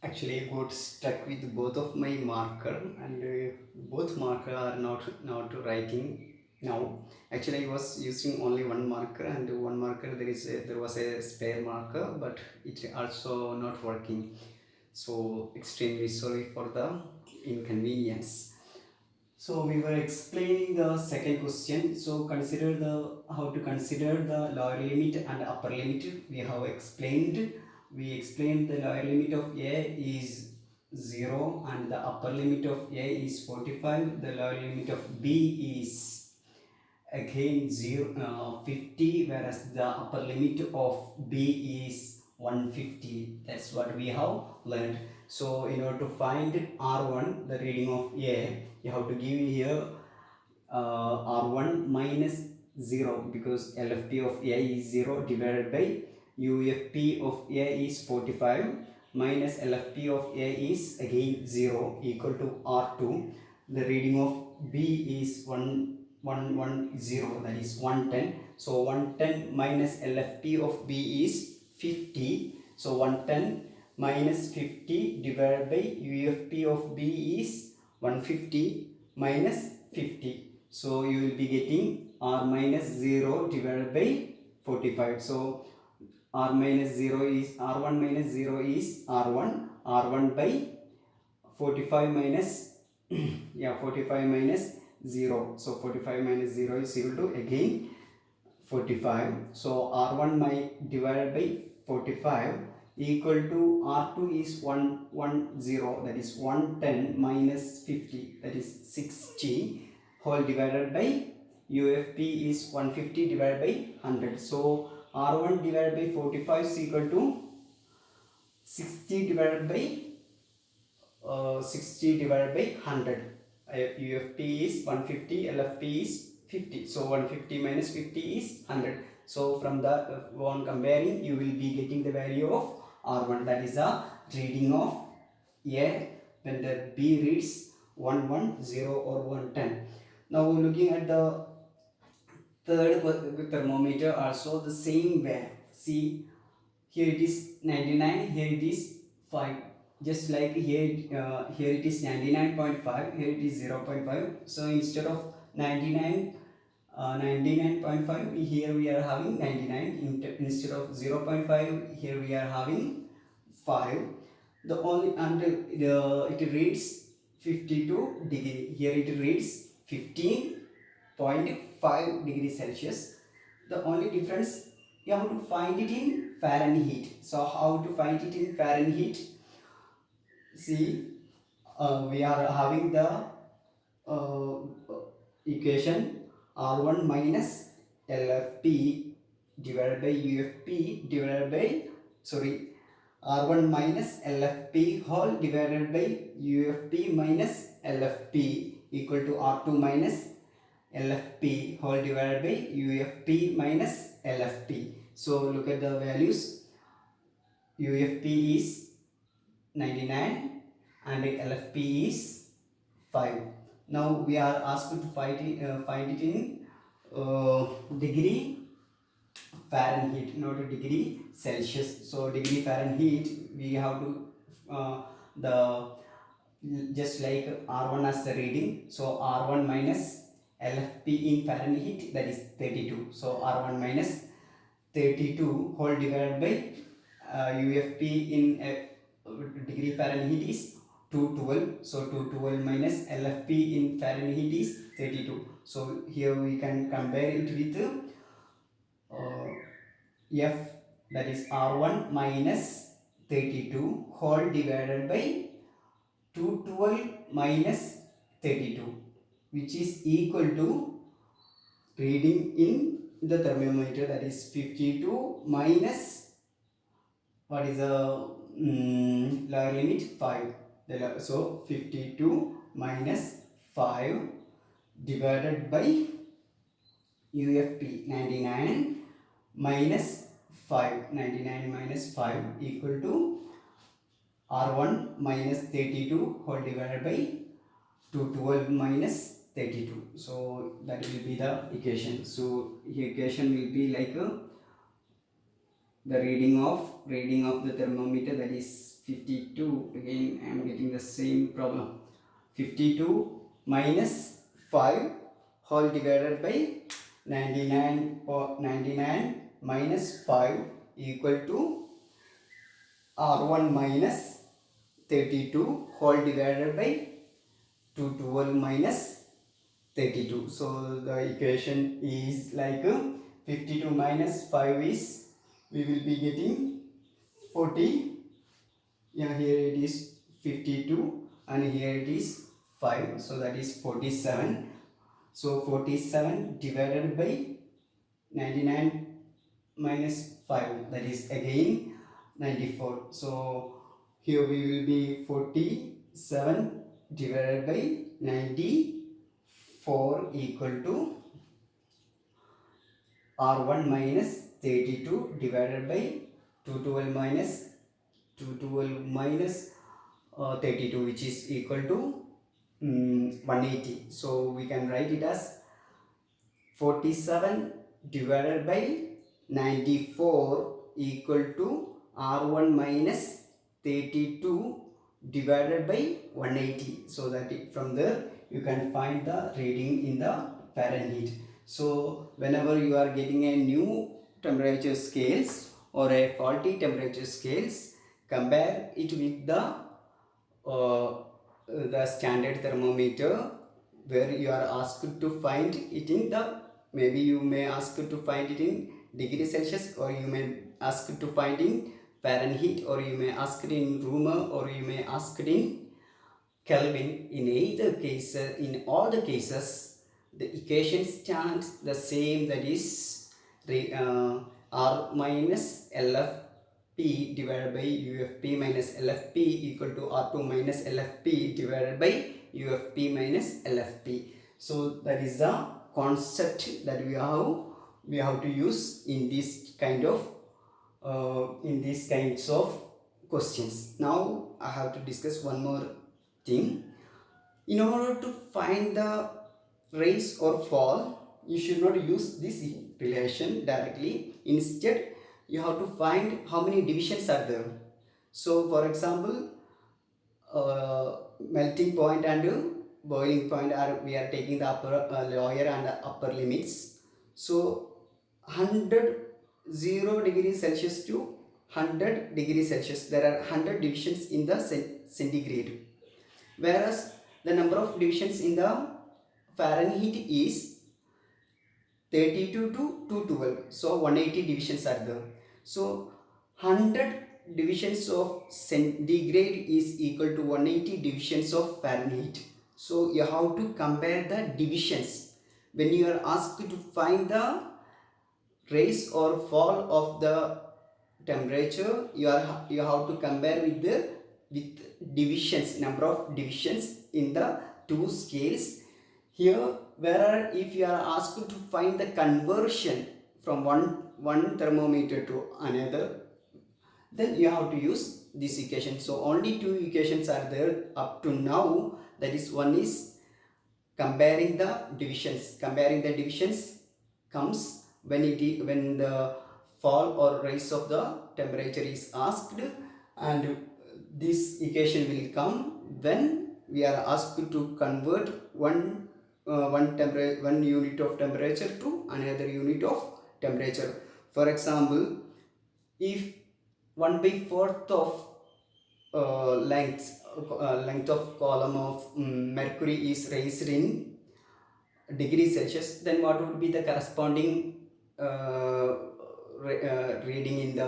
Actually, I got stuck with both of my marker, and both marker are not writing now. Actually, I was using only one marker, and one marker there was a spare marker, but it also not working. So extremely sorry for the inconvenience. So we were explaining the second question. So consider the how to consider the lower limit and upper limit. We have explained. We explained the lower limit of a is 0 and the upper limit of a is 45. The lower limit of b is again 50, whereas the upper limit of b is 150. That's what we have learned. So in order to find r1, the reading of a, you have to give here r1 minus 0, because LFP of a is 0 divided by UFP of a is 45 minus LFP of a is again 0 equal to r2. The reading of b is 110, that is 110. So 110 minus LFP of b is 50. So 110 minus 50 divided by UFP of b is 150 minus 50. So you will be getting r minus 0 divided by 45. So r minus 0 is r1 minus 0 is r1 by 45 minus yeah, 45 minus 0. So 45 minus 0 is equal to again 45. So r1 divided by 45 equal to r2 is 110, that is 110 minus 50, that is 60, whole divided by UFP is 150 divided by 100. So r1 divided by 45 is equal to 60 divided by 60 divided by 100. UFP is 150, LFP is 50. So 150 minus 50 is 100. So from the one comparing, you will be getting the value of R1. That is a reading of A when the B reads 110 or 110. Now looking at the third thermometer, also the same way. See, here it is 99, here it is 5. Just like here it is 99.5, here it is 0.5. So instead of 99.5, here we are having 99. Instead of 0.5, here we are having 5. The only, and it reads 52 degree. Here it reads 15.5 degrees Celsius. The only difference, you have to find it in Fahrenheit. So how to find it in Fahrenheit? See, we are having the uh, equation R1 minus LFP divided by UFP divided by, sorry, R1 minus LFP whole divided by UFP minus LFP equal to R2 minus LFP whole divided by UFP minus LFP. So look at the values. UFP is 99 and LFP is 5. Now we are asked to find it in degree Fahrenheit, not degree Celsius. So degree Fahrenheit, we have to the just like R1 as the reading. So R1 minus LFP in Fahrenheit, that is 32. So R1 minus 32 whole divided by UFP in degree Fahrenheit is 212. So 212 minus LFP in Fahrenheit is 32. So here we can compare it with uh, F, that is R1 minus 32 whole divided by 212 minus 32, which is equal to reading in the thermometer, that is 52 minus what is the lower limit 5. So 52 minus 5 divided by UFP 99 minus 5, 99 minus 5 equal to R1 minus 32 whole divided by 212 minus 32. So that will be the equation. So the equation will be like the reading of the thermometer, that is 52. Again I am getting the same problem. 52 minus 5 whole divided by 99 minus 5 equal to R1 minus 32 whole divided by 212 minus 32. So the equation is like 52 minus 5 is, we will be getting 40. Yeah, here it is 52 and here it is 5. So that is 47. So 47 divided by 99 minus 5, that is again 94. So here we will be 47 divided by 94 equal to R1 minus 32 divided by 212 minus 32, which is equal to 180. So we can write it as 47 divided by 94 equal to R1 minus 32 divided by 180. So that from there you can find the reading in the Fahrenheit. So whenever you are getting a new temperature scales or a faulty temperature scales, compare it with the standard thermometer, where you are asked to find it in the, maybe you may ask to find it in degree Celsius, or you may ask to find in Fahrenheit, or you may ask it in Room, or you may ask it in Kelvin. In either case, in all the cases, the equation stands the same, that is R minus LFP divided by UFP minus LFP equal to R2 minus LFP divided by UFP minus LFP. So that is the concept that we have to use in this kind of in these kinds of questions. Now I have to discuss one more thing. In order to find the rise or fall, you should not use this relation directly. Instead, you have to find how many divisions are there. So for example, melting point and boiling point are, we are taking the upper lower and upper limits. So 0 degrees Celsius to 100 degrees Celsius, there are 100 divisions in the centigrade, whereas the number of divisions in the Fahrenheit is 32 to 212. So 180 divisions are there. So 100 divisions of centigrade is equal to 180 divisions of Fahrenheit. So you have to compare the divisions. When you are asked to find the rise or fall of the temperature, you have to compare with divisions, number of divisions in the two scales. Here, where if you are asked to find the conversion from one thermometer to another, then you have to use this equation. So only two equations are there up to now. That is, one is comparing the divisions. Comparing the divisions comes when the fall or rise of the temperature is asked, and this equation will come when we are asked to convert one unit of temperature to another unit of temperature. For example, if 1/4 of length of column of mercury is raised in degrees Celsius, then what would be the corresponding reading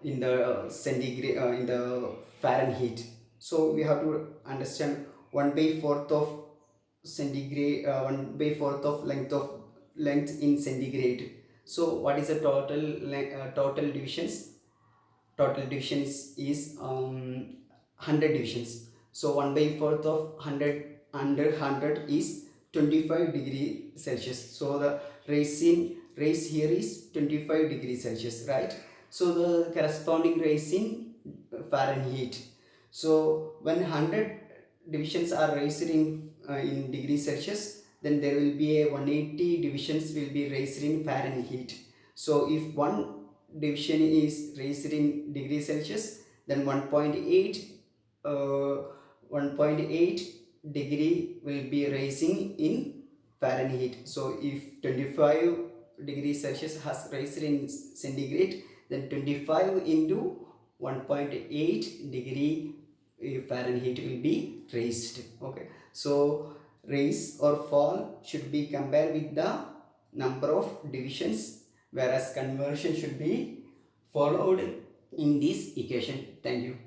in the centigrade, in the Fahrenheit? So we have to understand 1/4 of centigrade, 1/4 of length in centigrade. So what is the total divisions? Total divisions is 100 divisions. So 1/4 of 100 under 100 is 25 degree Celsius. So the raise here is 25 degrees Celsius, right? So the corresponding raise in Fahrenheit. So when 100 divisions are raised in degrees Celsius, then there will be a 180 divisions will be raised in Fahrenheit. So if one division is raised in degrees Celsius, then 1.8 degree will be rising in Fahrenheit. So if 25 degrees Celsius has raised in centigrade, then 25 into 1.8 degree Fahrenheit will be raised. Okay, so rise or fall should be compared with the number of divisions, whereas conversion should be followed in this equation. Thank you.